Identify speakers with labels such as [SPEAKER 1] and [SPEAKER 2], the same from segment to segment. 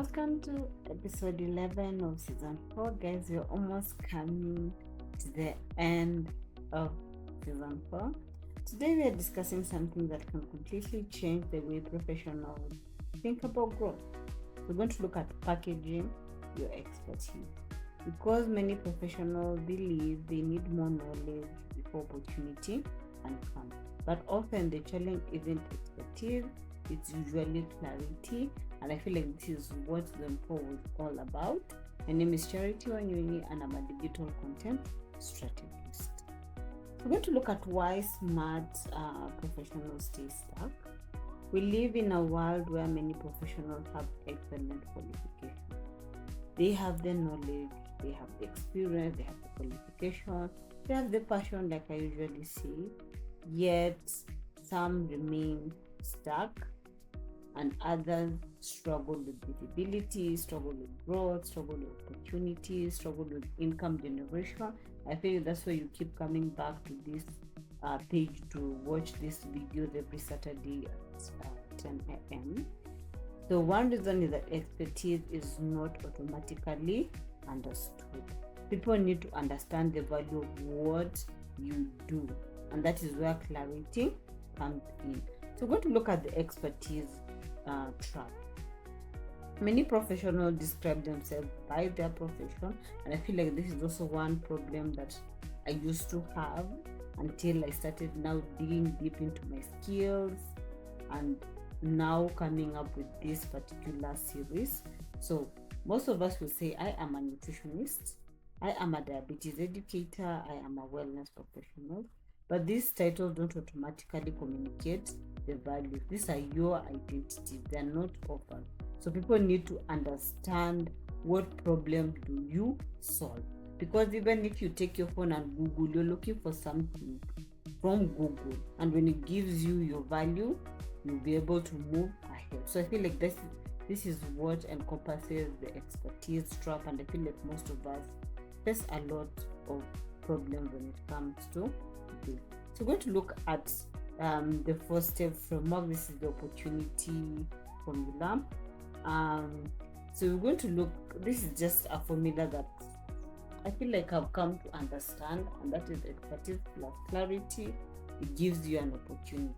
[SPEAKER 1] Welcome to episode 11 of season 4. Guys, we're almost coming to the end of season 4. Today, we are discussing something that can completely change the way professionals think about growth. We're going to look at packaging your expertise because many professionals believe they need more knowledge before opportunity and come. But often, the challenge isn't expertise, it's usually clarity, and I feel like this is what the Info was all about. My name is Charity Wanyuni and I'm a digital content strategist. We're going to look at why smart professionals stay stuck. We live in a world where many professionals have excellent qualifications. They have the knowledge, they have the experience, they have the qualification, they have the passion, like I usually say, yet some remain stuck and others struggle with visibility, struggle with growth, struggle with opportunities, struggle with income generation. I think that's why you keep coming back to this page to watch these videos every Saturday at 10 a.m. So one reason is that expertise is not automatically understood. People need to understand the value of what you do, and that is where clarity comes in. So we're going to look at the expertise trap. Many professionals describe themselves by their profession, and I feel like this is also one problem that I used to have until I started now digging deep into my skills and now coming up with this particular series. So most of us will say, I am a nutritionist, I am a diabetes educator, I am a wellness professional, but these titles don't automatically communicate the values. These are your identities, they are not offered. So people need to understand what problem do you solve, because even if you take your phone and Google, you're looking for something from Google, and when it gives you your value, you'll be able to move ahead. So I feel like this is what encompasses the expertise trap, and I feel like most of us face a lot of problems when it comes to this. So we're going to look at the first step framework. This is the opportunity formula. So we're going to look, this is just a formula that I feel like I've come to understand, and that is expertise plus clarity. It gives you an opportunity.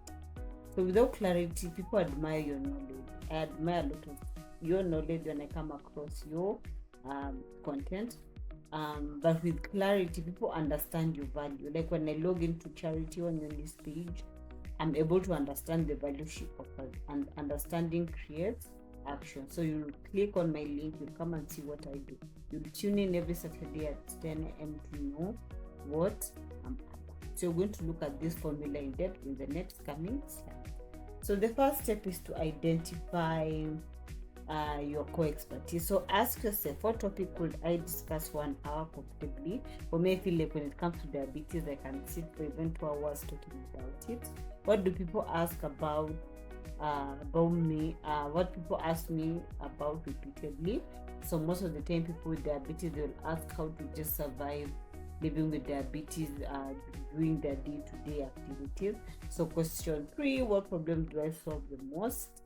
[SPEAKER 1] So without clarity, people admire your knowledge. I admire a lot of your knowledge when I come across your content. But with clarity, people understand your value. Like when I log into Charity on this page, I'm able to understand the value she offers, and understanding creates action. So you'll click on my link, you'll come and see what I do. You'll tune in every Saturday at 10 a.m. to know what I'm about. So we're going to look at this formula in depth in the next coming slide. So the first step is to identify your core expertise. So ask yourself, what topic could I discuss 1 hour comfortably? For me, I feel like when it comes to diabetes, I can sit for even 2 hours talking about it. What do people ask about me? What people ask me about repeatedly? So most of the time, people with diabetes, they'll ask how to just survive living with diabetes, doing their day-to-day activities. So question 3, what problem do I solve the most?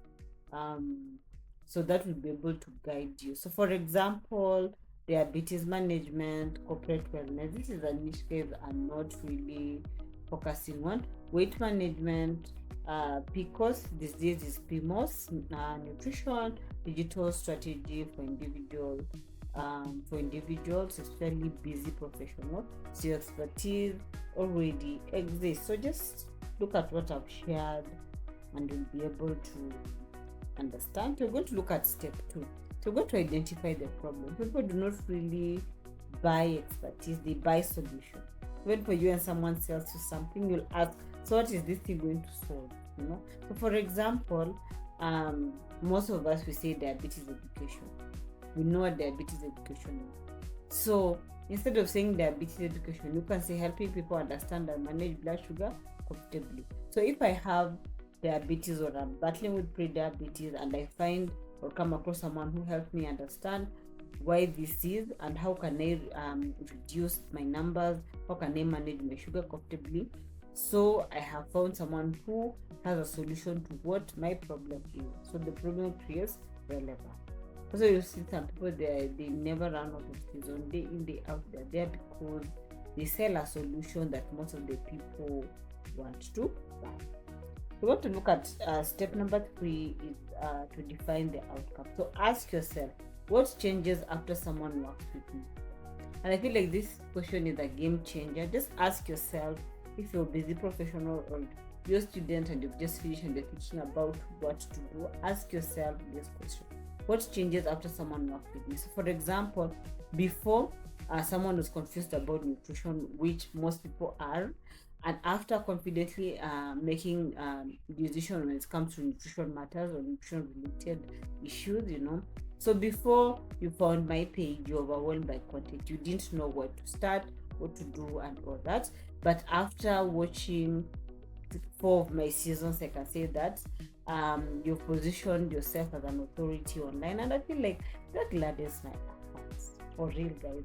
[SPEAKER 1] So that will be able to guide you. So for example, diabetes management, corporate wellness, this is a niche guys are not really focusing on. Weight management, PCOS, this disease is PMOS, nutrition, digital strategy for individuals, especially busy professionals. So your expertise already exists. So just look at what I've shared and you'll be able to understand. We're going to look at step 2. So we're going to identify the problem. People do not really buy expertise, they buy solution. When for you and someone sells you something, you'll ask, so what is this thing going to solve? So for example, most of us, we say diabetes education. We know what diabetes education is. So instead of saying diabetes education, you can say helping people understand and manage blood sugar comfortably. So if I have diabetes or I'm battling with pre-diabetes and I find or come across someone who helps me understand why this is and how can I reduce my numbers, how can I manage my sugar comfortably. So I have found someone who has a solution to what my problem is. So the problem creates relevance. Also, you see some people they never run out of season, day in, day out. They're there because they sell a solution that most of the people want to buy. We want to look at step number 3 is to define the outcome. So ask yourself, what changes after someone works with me? And I feel like this question is a game changer. Just ask yourself, if you're a busy professional or you're a student and you've just finished and you're thinking about what to do, ask yourself this question. What changes after someone works with me? So for example, before someone was confused about nutrition, which most people are, and after confidently making decision when it comes to nutrition matters or nutrition related issues, so before you found my page, you're overwhelmed by content, you didn't know where to start, what to do, and all that. But after watching 4 of my seasons, I can say that you've positioned yourself as an authority online, and I feel like that gladdens my efforts. For real, guys,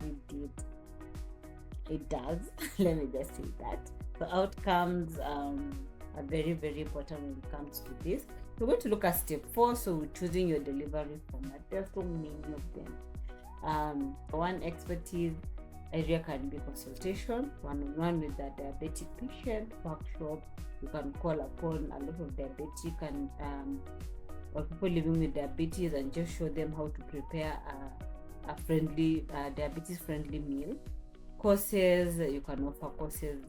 [SPEAKER 1] it does. Let me just say that. The outcomes are very, very important when it comes to this. We're going to look at step 4. So choosing your delivery format. There's so many of them. One expertise area can be consultation, one-on-one with a diabetic patient, workshop. You can call upon a lot of diabetic and or people living with diabetes and just show them how to prepare a friendly diabetes friendly meal. Courses, you can offer courses,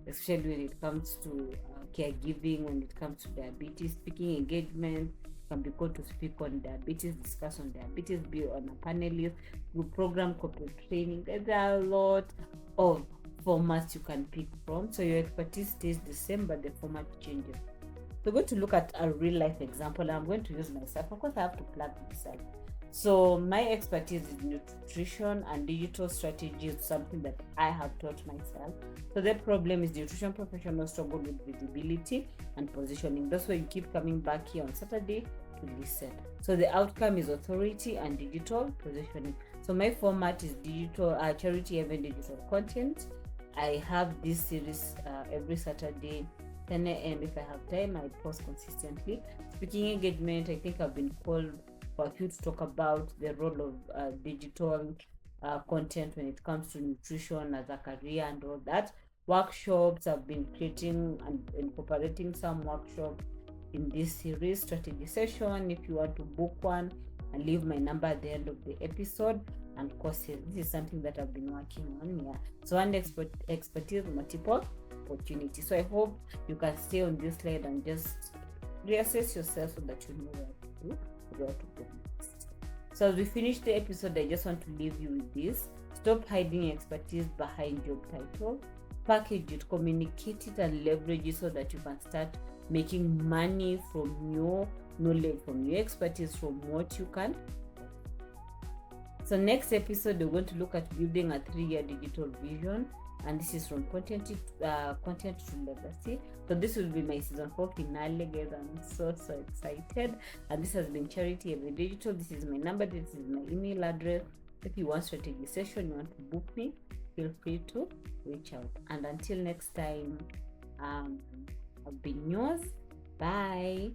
[SPEAKER 1] especially when it comes to caregiving, when it comes to diabetes. Speaking engagement, can be called to speak on diabetes, discuss on diabetes, be on a panelist, do program corporate training. There are a lot of formats you can pick from, so your expertise stays the same but the format changes. So we're going to look at a real life example. I'm going to use myself. Of course, I have to plug myself. So my expertise is nutrition, and digital strategy is something that I have taught myself. So the problem is nutrition professionals struggle with visibility and positioning. That's why you keep coming back here on Saturday to listen. So the outcome is authority and digital positioning. So my format is digital charity event digital content. I have this series every Saturday 10 a.m. If I have time, I post consistently. Speaking engagement, I think I've been called for a few to talk about the role of digital content when it comes to nutrition as a career and all that. Workshops, I've been creating and incorporating some workshops in this series. Strategy session, if you want to book one, and leave my number at the end of the episode. And courses, this is something that I've been working on here. So one expertise, multiple opportunity. So I hope you can stay on this slide and just reassess yourself so that you know what to do, where to go next. So as we finish the episode, I just want to leave you with this. Stop hiding expertise behind job title. Package it, communicate it, and leverage it so that you can start making money from your knowledge, from your expertise, from what you can. So next episode, we're going to look at building a 3-year digital vision, and this is from content to legacy. So this will be my season 4 finale, guys. I'm so excited. And this has been Charity Every Digital. This is my number. This is my email address. If you want strategy session, you want to book me, feel free to reach out. And until next time, I've been yours. Bye.